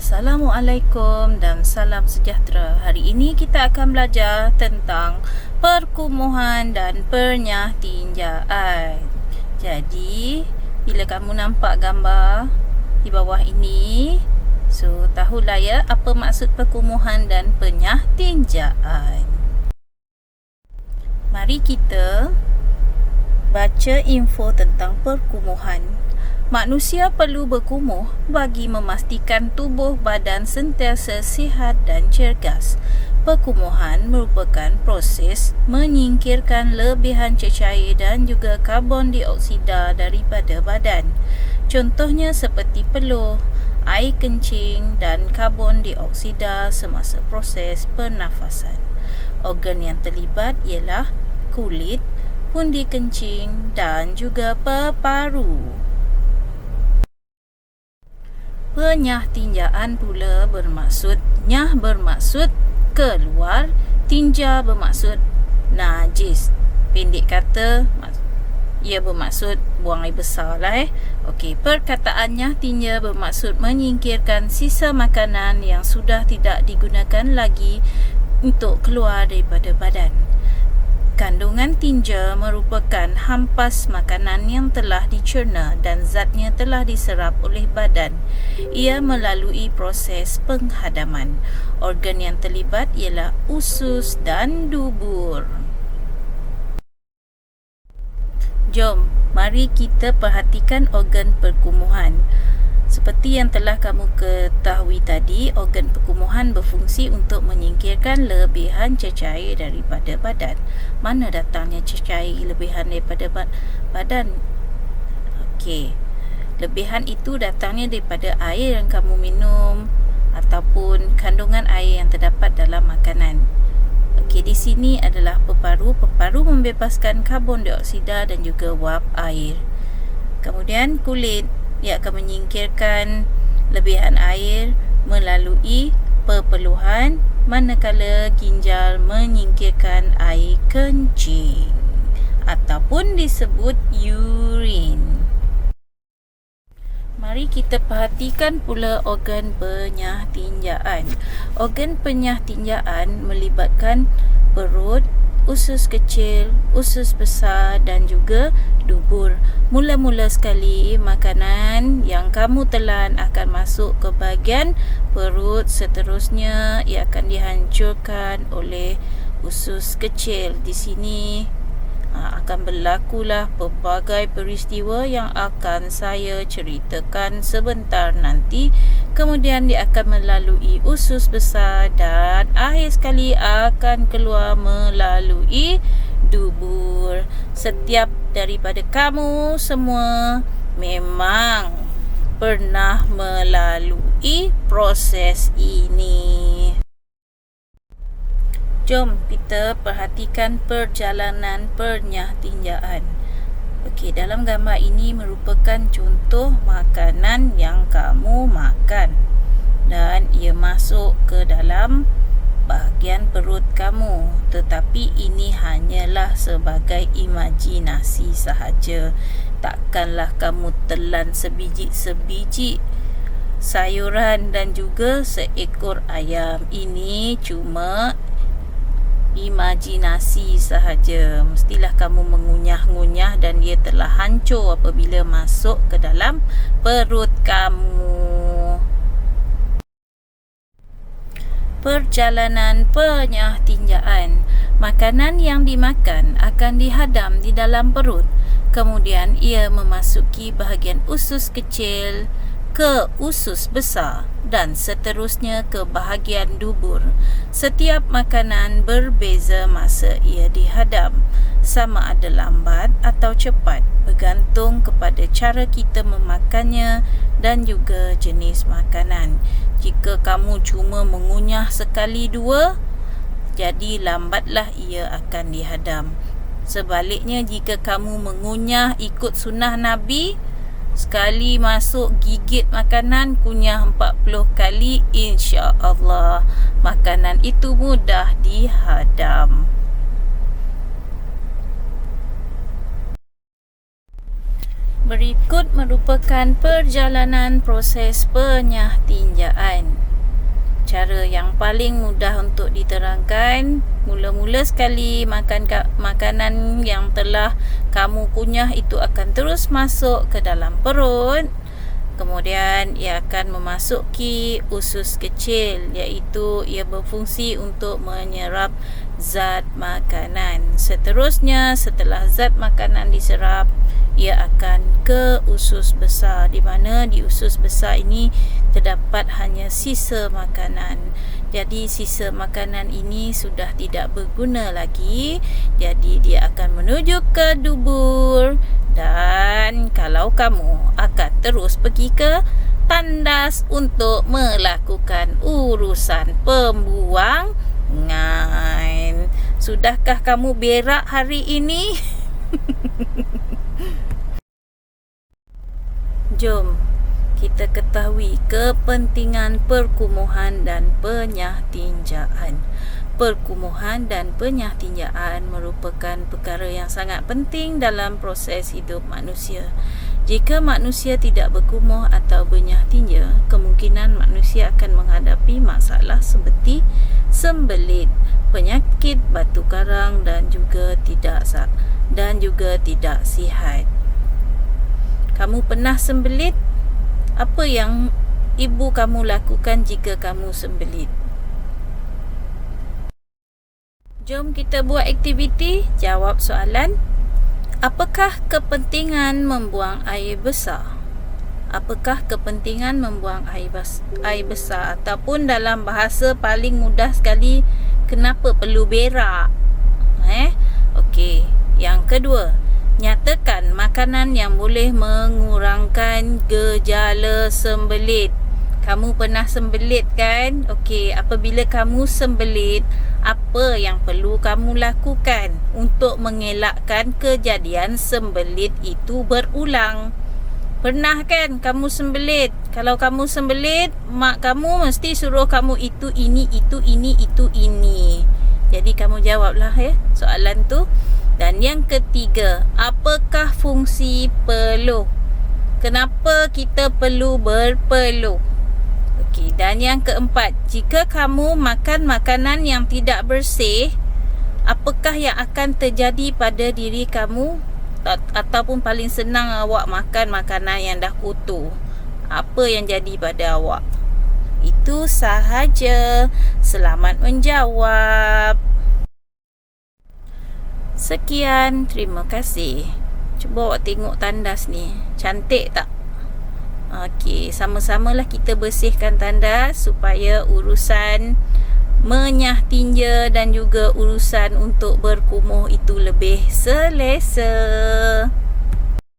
Assalamualaikum dan salam sejahtera. Hari ini kita akan belajar tentang perkumuhan dan penyah tinjaan. Jadi, bila kamu nampak gambar di bawah ini, so tahulah ya apa maksud perkumuhan dan penyah tinjaan. Mari kita baca info tentang perkumuhan. Manusia perlu berkumuh bagi memastikan tubuh badan sentiasa sihat dan cergas. Perkumuhan merupakan proses menyingkirkan lebihan cecair dan juga karbon dioksida daripada badan. Contohnya seperti peluh, air kencing dan karbon dioksida semasa proses pernafasan. Organ yang terlibat ialah kulit, pundi kencing dan juga paru. Penyah tinjaan pula bermaksud, nyah bermaksud keluar, tinja bermaksud najis. Pendek kata, ia bermaksud buang air besar lah Okey, perkataan nyah tinja bermaksud menyingkirkan sisa makanan yang sudah tidak digunakan lagi untuk keluar daripada badan. Kandungan tinja merupakan hampas makanan yang telah dicerna dan zatnya telah diserap oleh badan. Ia melalui proses penghadaman. Organ yang terlibat ialah usus dan dubur. Jom, mari kita perhatikan organ perkumuhan. Seperti yang telah kamu ketahui tadi, organ perkumuhan berfungsi untuk menyingkirkan lebihan cecair daripada badan. Mana datangnya cecair lebihan daripada badan? Okey, lebihan itu datangnya daripada air yang kamu minum ataupun kandungan air yang terdapat dalam makanan. Okey, di sini adalah peparu. Peparu membebaskan karbon dioksida dan juga wap air. Kemudian kulit, ia akan menyingkirkan lebihan air melalui perpeluhan, manakala ginjal menyingkirkan air kencing ataupun disebut urin. Mari kita perhatikan pula organ penyah tinjaan. Organ penyah tinjaan melibatkan perut, usus kecil, usus besar dan juga dubur. Mula-mula sekali, makanan yang kamu telan akan masuk ke bahagian perut. Seterusnya, ia akan dihancurkan oleh usus kecil. Di sini akan berlakulah pelbagai peristiwa yang akan saya ceritakan sebentar nanti. Kemudian dia akan melalui usus besar dan akhir sekali akan keluar melalui dubur. Setiap daripada kamu semua memang pernah melalui proses ini. Jom kita perhatikan perjalanan penyah tinjaan. Okey, dalam gambar ini merupakan contoh makanan yang kamu makan dan ia masuk ke dalam bahagian perut kamu. Tetapi ini hanyalah sebagai imajinasi sahaja. Takkanlah kamu telan sebiji-sebiji sayuran dan juga seekor ayam. Ini cuma imajinasi sahaja. Mestilah kamu mengunyah-ngunyah dan dia telah hancur apabila masuk ke dalam perut kamu. Perjalanan penyah tinjaan. Makanan yang dimakan akan dihadam di dalam perut. Kemudian ia memasuki bahagian usus kecil, ke usus besar dan seterusnya ke bahagian dubur. Setiap makanan berbeza masa ia dihadam. Sama ada lambat atau cepat, bergantung kepada cara kita memakannya dan juga jenis makanan. Jika kamu cuma mengunyah sekali dua, jadi lambatlah ia akan dihadam. Sebaliknya, jika kamu mengunyah ikut sunnah Nabi, sekali masuk gigit makanan, kunyah 40 kali, insya-Allah makanan itu mudah dihadam. Berikut merupakan perjalanan proses penyah tinjaan. Cara yang paling mudah untuk diterangkan, mula-mula sekali makanan yang telah kamu kunyah itu akan terus masuk ke dalam perut. Kemudian ia akan memasuki usus kecil, iaitu ia berfungsi untuk menyerap zat makanan. Seterusnya, setelah zat makanan diserap, ia akan ke usus besar, di mana di usus besar ini terdapat hanya sisa makanan. Jadi sisa makanan ini sudah tidak berguna lagi, jadi dia akan menuju ke dubur. Dan kalau kamu akan terus pergi ke tandas untuk melakukan urusan pembuangan. Sudahkah kamu berak hari ini? Jom kita ketahui kepentingan perkumuhan dan penyah tinjaan. Perkumuhan dan penyah tinjaan merupakan perkara yang sangat penting dalam proses hidup manusia. Jika manusia tidak berkumuh atau benyah tinja, kemungkinan manusia akan menghadapi masalah seperti sembelit, penyakit batu karang dan juga tidak sihat. Kamu pernah sembelit? Apa yang ibu kamu lakukan jika kamu sembelit? Jom kita buat aktiviti jawab soalan. Apakah kepentingan membuang air besar? Apakah kepentingan membuang air besar? Ataupun dalam bahasa paling mudah sekali, kenapa perlu berak? Okey. Yang kedua, nyatakan makanan yang boleh mengurangkan gejala sembelit. Kamu pernah sembelit kan? Okey, apabila kamu sembelit, apa yang perlu kamu lakukan untuk mengelakkan kejadian sembelit itu berulang? Pernah kan kamu sembelit? Kalau kamu sembelit, mak kamu mesti suruh kamu itu, ini. Jadi kamu jawablah soalan tu. Dan yang ketiga, apakah fungsi peluh? Kenapa kita perlu berpeluh? Okey, dan yang keempat, jika kamu makan makanan yang tidak bersih, apakah yang akan terjadi pada diri kamu? Ataupun paling senang awak makan makanan yang dah kotor, apa yang jadi pada awak? Itu sahaja. Selamat menjawab. Sekian, terima kasih. Cuba awak tengok tandas ni, cantik tak? Okey, sama-samalah kita bersihkan tandas supaya urusan menyah tinja dan juga urusan untuk berkumuh itu lebih selesa.